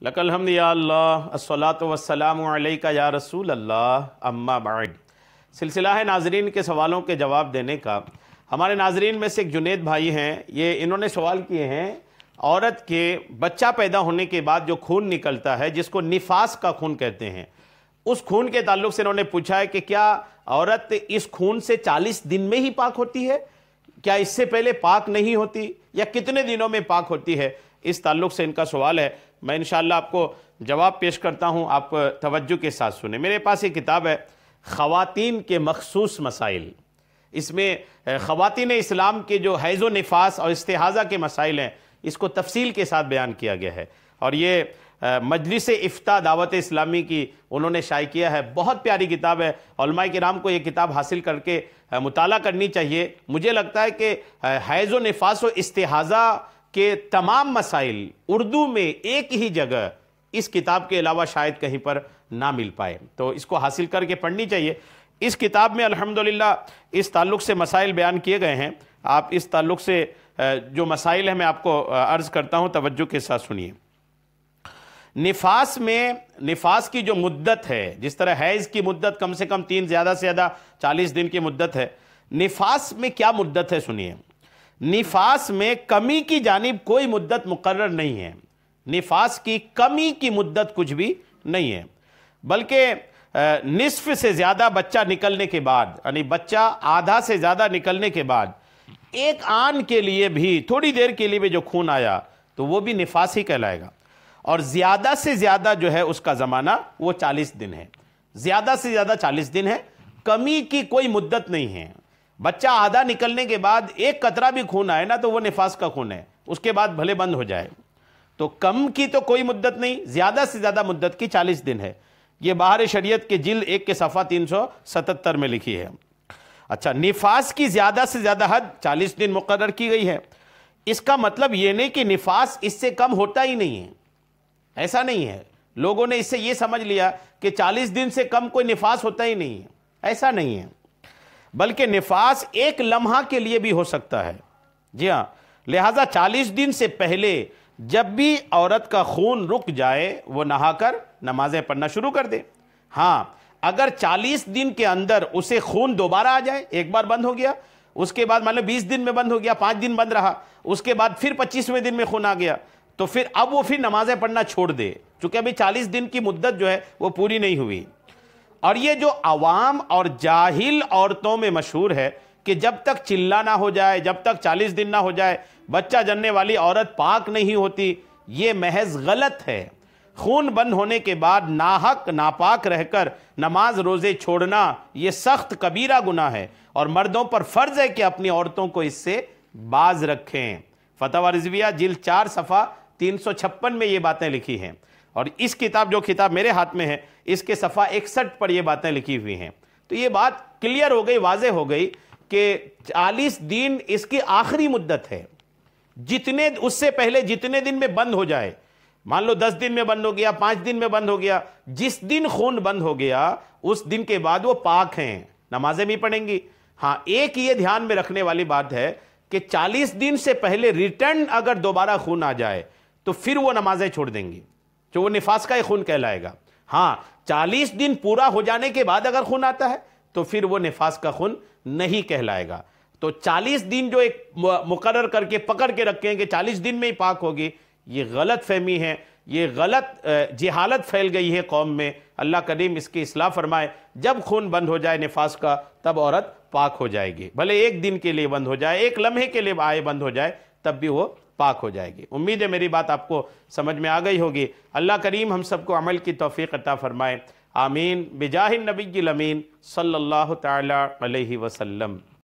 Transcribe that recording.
लकल हम्द या अल्लाह अस्सलातु वस्सलामु अलैका या रसूल अल्लाह अम्मा बाद। सिलसिला है नाजरीन के सवालों के जवाब देने का। हमारे नाजरीन में से एक जुनेद भाई हैं, ये इन्होंने सवाल किए हैं, औरत के बच्चा पैदा होने के बाद जो खून निकलता है जिसको निफास का खून कहते हैं, उस खून के ताल्लुक से इन्होंने पूछा है कि क्या औरत इस खून से 40 दिन में ही पाक होती है, क्या इससे पहले पाक नहीं होती, या कितने दिनों में पाक होती है। इस ताल्लुक से इनका सवाल है। मैं इंशाअल्लाह आपको जवाब पेश करता हूँ, आप तवज्जो के साथ सुने। मेरे पास एक किताब है ख़वातीन के मखसूस मसाइल। इसमें ख़वातीन इस्लाम के जो हैज़ व निफास और इस्तिहाज़ा के मसाइल हैं इसको तफसील के साथ बयान किया गया है, और ये मजलिस इफ्ता दावत इस्लामी की उन्होंने शाये किया है। बहुत प्यारी किताब है। उलमाए किराम को ये किताब हासिल करके मुताला करनी चाहिए। मुझे लगता है कि हैज़ व निफास व इस्तिहाज़ा के तमाम मसाइल उर्दू में एक ही जगह इस किताब के अलावा शायद कहीं पर ना मिल पाए, तो इसको हासिल करके पढ़नी चाहिए। इस किताब में अल्हम्दुलिल्लाह इस ताल्लुक़ से मसाइल बयान किए गए हैं। आप इस ताल्लुक़ से जो मसाइल हैं मैं आपको अर्ज़ करता हूँ, तवज्जो के साथ सुनिए। निफास में निफास की जो मुद्दत है, जिस तरह हैज़ की मुद्दत कम से कम 3 ज़्यादा से ज़्यादा 40 दिन की मुद्दत है, निफास में क्या मुद्दत है सुनिए। निफास में कमी की जानिब कोई मुद्दत मुकर्रर नहीं है। निफास की कमी की मुद्दत कुछ भी नहीं है, बल्कि निस्फ से ज़्यादा बच्चा निकलने के बाद, यानी बच्चा आधा से ज़्यादा निकलने के बाद एक आन के लिए भी थोड़ी देर के लिए भी जो खून आया तो वो भी निफास ही कहलाएगा। और ज़्यादा से ज़्यादा जो है उसका ज़माना वो 40 दिन है। ज़्यादा से ज़्यादा 40 दिन है, कमी की कोई मुद्दत नहीं है। बच्चा आधा निकलने के बाद एक कतरा भी खून आए ना तो वो निफास का खून है, उसके बाद भले बंद हो जाए। तो कम की तो कोई मुद्दत नहीं, ज़्यादा से ज़्यादा मुद्दत की 40 दिन है। ये बाहर शरीयत के जिल्द 1 के सफ़ा 377 में लिखी है। अच्छा, निफास की ज़्यादा से ज़्यादा हद 40 दिन मुकर्रर की गई है। इसका मतलब ये नहीं कि निफास इससे कम होता ही नहीं है, ऐसा नहीं है। लोगों ने इससे ये समझ लिया कि 40 दिन से कम कोई निफास होता ही नहीं है, ऐसा नहीं है। बल्कि निफास एक लम्हा के लिए भी हो सकता है। जी हाँ, लिहाजा 40 दिन से पहले जब भी औरत का खून रुक जाए वो नहाकर नमाजें पढ़ना शुरू कर दे। हाँ, अगर 40 दिन के अंदर उसे खून दोबारा आ जाए, एक बार बंद हो गया, उसके बाद मान लो 20 दिन में बंद हो गया, 5 दिन बंद रहा, उसके बाद फिर 25वें दिन में खून आ गया, तो फिर अब वो फिर नमाजें पढ़ना छोड़ दे, चूंकि अभी 40 दिन की मुद्दत जो है वो पूरी नहीं हुई। और ये जो अवाम और जाहिल औरतों में मशहूर है कि जब तक चिल्ला ना हो जाए, जब तक 40 दिन ना हो जाए, बच्चा जनने वाली औरत पाक नहीं होती, ये महज गलत है। खून बंद होने के बाद नाहक नापाक रहकर नमाज रोज़े छोड़ना ये सख्त कबीरा गुनाह है, और मर्दों पर फ़र्ज़ है कि अपनी औरतों को इससे बाज रखें। फतवा रिज़विया जिल्द 4 सफ़ा 356 में ये बातें लिखी हैं। और इस किताब, जो किताब मेरे हाथ में है, इसके सफ़ा 61 पर ये बातें लिखी हुई हैं। तो ये बात क्लियर हो गई, वाज़े हो गई कि 40 दिन इसकी आखिरी मुद्दत है। जितने उससे पहले जितने दिन में बंद हो जाए, मान लो 10 दिन में बंद हो गया, 5 दिन में बंद हो गया, जिस दिन खून बंद हो गया उस दिन के बाद वो पाक हैं, नमाजें भी पढ़ेंगी। हाँ, एक ये ध्यान में रखने वाली बात है कि 40 दिन से पहले रिटर्न अगर दोबारा खून आ जाए तो फिर वो नमाजें छोड़ देंगी, जो वो निफास का ही खून कहलाएगा। हाँ, 40 दिन पूरा हो जाने के बाद अगर खून आता है तो फिर वो निफास का खून नहीं कहलाएगा। तो 40 दिन जो एक मुकर्रर करके पकड़ के रखे हैं कि 40 दिन में ही पाक होगी, ये गलत फहमी है, ये गलत जिहालत फैल गई है कौम में। अल्लाह करीम इसकी इस्लाह फरमाए। जब खून बंद हो जाए निफास का तब औरत पाक हो जाएगी, भले एक दिन के लिए बंद हो जाए, एक लम्हे के लिए आए बंद हो जाए, तब भी वो पाक हो जाएगी। उम्मीद है मेरी बात आपको समझ में आ गई होगी। अल्लाह करीम हम सबको अमल की तौफीक अता फरमाए। आमीन बिजाहिन नबील अमीन सल्लल्लाहु तआला अलैहि वसल्लम।